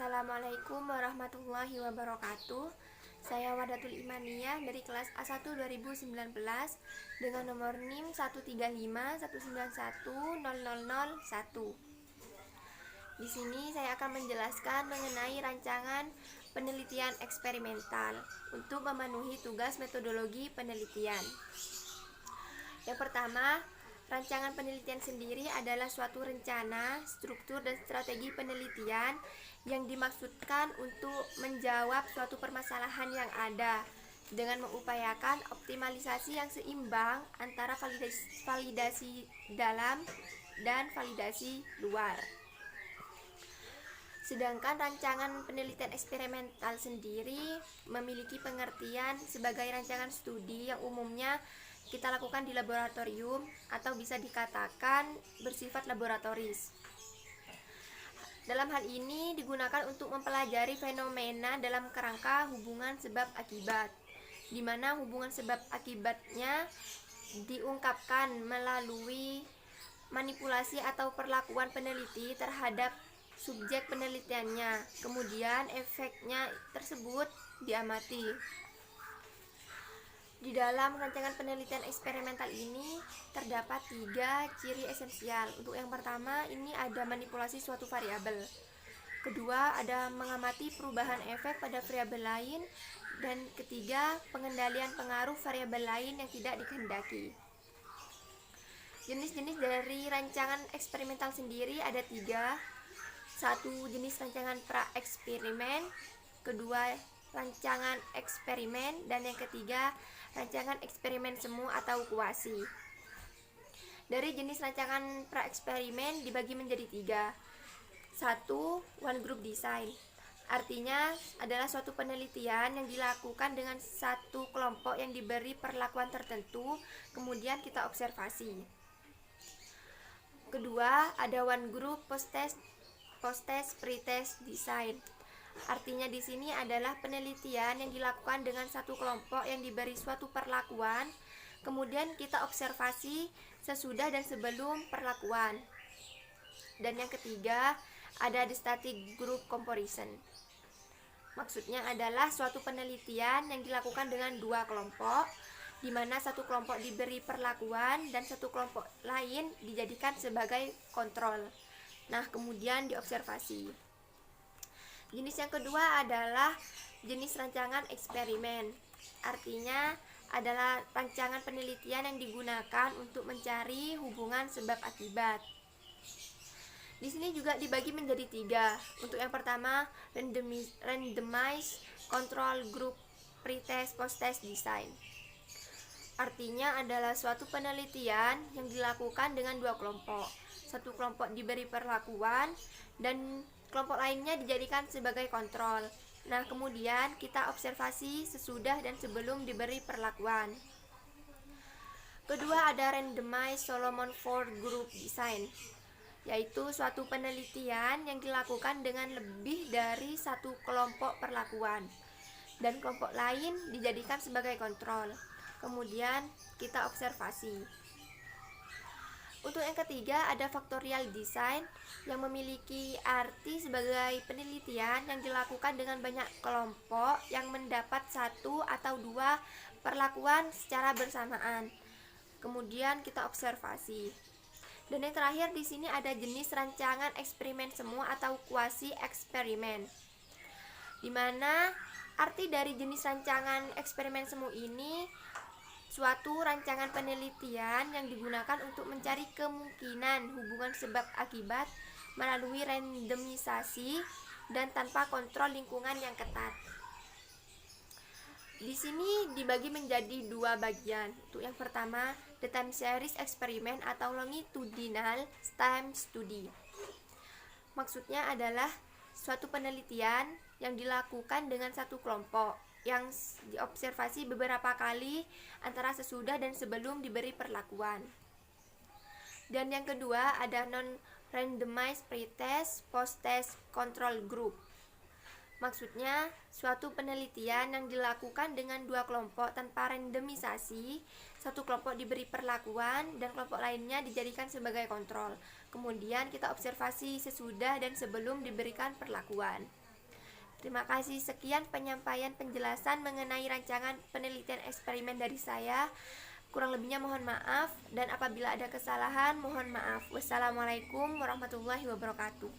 Assalamualaikum warahmatullahi wabarakatuh. Saya Wadatul Imaniyah dari kelas A1 2019 dengan nomor NIM 13519100001. Di sini saya akan menjelaskan mengenai rancangan penelitian eksperimental untuk memenuhi tugas metodologi penelitian. Yang pertama, rancangan penelitian sendiri adalah suatu rencana, struktur, dan strategi penelitian yang dimaksudkan untuk menjawab suatu permasalahan yang ada dengan mengupayakan optimalisasi yang seimbang antara validasi dalam dan validasi luar. Sedangkan rancangan penelitian eksperimental sendiri memiliki pengertian sebagai rancangan studi yang umumnya kita lakukan di laboratorium atau bisa dikatakan bersifat laboratoris. Dalam hal ini digunakan untuk mempelajari fenomena dalam kerangka hubungan sebab akibat, di mana hubungan sebab akibatnya diungkapkan melalui manipulasi atau perlakuan peneliti terhadap subjek penelitiannya. Kemudian efeknya tersebut diamati. Di dalam rancangan penelitian eksperimental ini terdapat 3 ciri esensial. Untuk yang pertama, ini ada manipulasi suatu variabel. Kedua, ada mengamati perubahan efek pada variabel lain. Dan ketiga, pengendalian pengaruh variabel lain yang tidak dikehendaki. Jenis-jenis dari rancangan eksperimental sendiri ada 3. Satu, jenis rancangan pra-eksperimen. Kedua, rancangan eksperimen. Dan yang ketiga, rancangan eksperimen semu atau kuasi. Dari jenis rancangan pra-eksperimen dibagi menjadi 3. 1. One group design. Artinya adalah suatu penelitian yang dilakukan dengan satu kelompok yang diberi perlakuan tertentu, kemudian kita observasi. Kedua, ada one group post-test pre-test design. Artinya di sini adalah penelitian yang dilakukan dengan satu kelompok yang diberi suatu perlakuan, kemudian kita observasi sesudah dan sebelum perlakuan. Dan yang ketiga, ada the static group comparison. Maksudnya adalah suatu penelitian yang dilakukan dengan 2 kelompok, di mana satu kelompok diberi perlakuan dan satu kelompok lain dijadikan sebagai kontrol. Nah, kemudian diobservasi. Jenis yang kedua adalah jenis rancangan eksperimen. Artinya adalah rancangan penelitian yang digunakan untuk mencari hubungan sebab akibat. Di sini juga dibagi menjadi 3. Untuk yang pertama, randomized control group pre-test post-test design. Artinya adalah suatu penelitian yang dilakukan dengan 2 kelompok. Satu kelompok diberi perlakuan dan kelompok lainnya dijadikan sebagai kontrol. Nah, kemudian kita observasi sesudah dan sebelum diberi perlakuan. Kedua, ada randomized Solomon Ford Group Design, yaitu suatu penelitian yang dilakukan dengan lebih dari satu kelompok perlakuan dan kelompok lain dijadikan sebagai kontrol. Kemudian kita observasi. Untuk yang ketiga, ada factorial design yang memiliki arti sebagai penelitian yang dilakukan dengan banyak kelompok yang mendapat 1 atau 2 perlakuan secara bersamaan. Kemudian kita observasi. Dan yang terakhir di sini ada jenis rancangan eksperimen semu atau kuasi eksperimen. Di mana arti dari jenis rancangan eksperimen semu ini suatu rancangan penelitian yang digunakan untuk mencari kemungkinan hubungan sebab akibat melalui randomisasi dan tanpa kontrol lingkungan yang ketat. Di sini dibagi menjadi 2 bagian. Untuk yang pertama, the time series experiment atau longitudinal time study. Maksudnya adalah suatu penelitian yang dilakukan dengan satu kelompok yang diobservasi beberapa kali antara sesudah dan sebelum diberi perlakuan. Dan yang kedua, ada non-randomized pre-test post-test control group. Maksudnya suatu penelitian yang dilakukan dengan 2 kelompok tanpa randomisasi. Satu kelompok diberi perlakuan dan kelompok lainnya dijadikan sebagai kontrol. Kemudian kita observasi sesudah dan sebelum diberikan perlakuan. Terima kasih, sekian penyampaian penjelasan mengenai rancangan penelitian eksperimen dari saya. Kurang lebihnya mohon maaf, dan apabila ada kesalahan mohon maaf. Wassalamualaikum warahmatullahi wabarakatuh.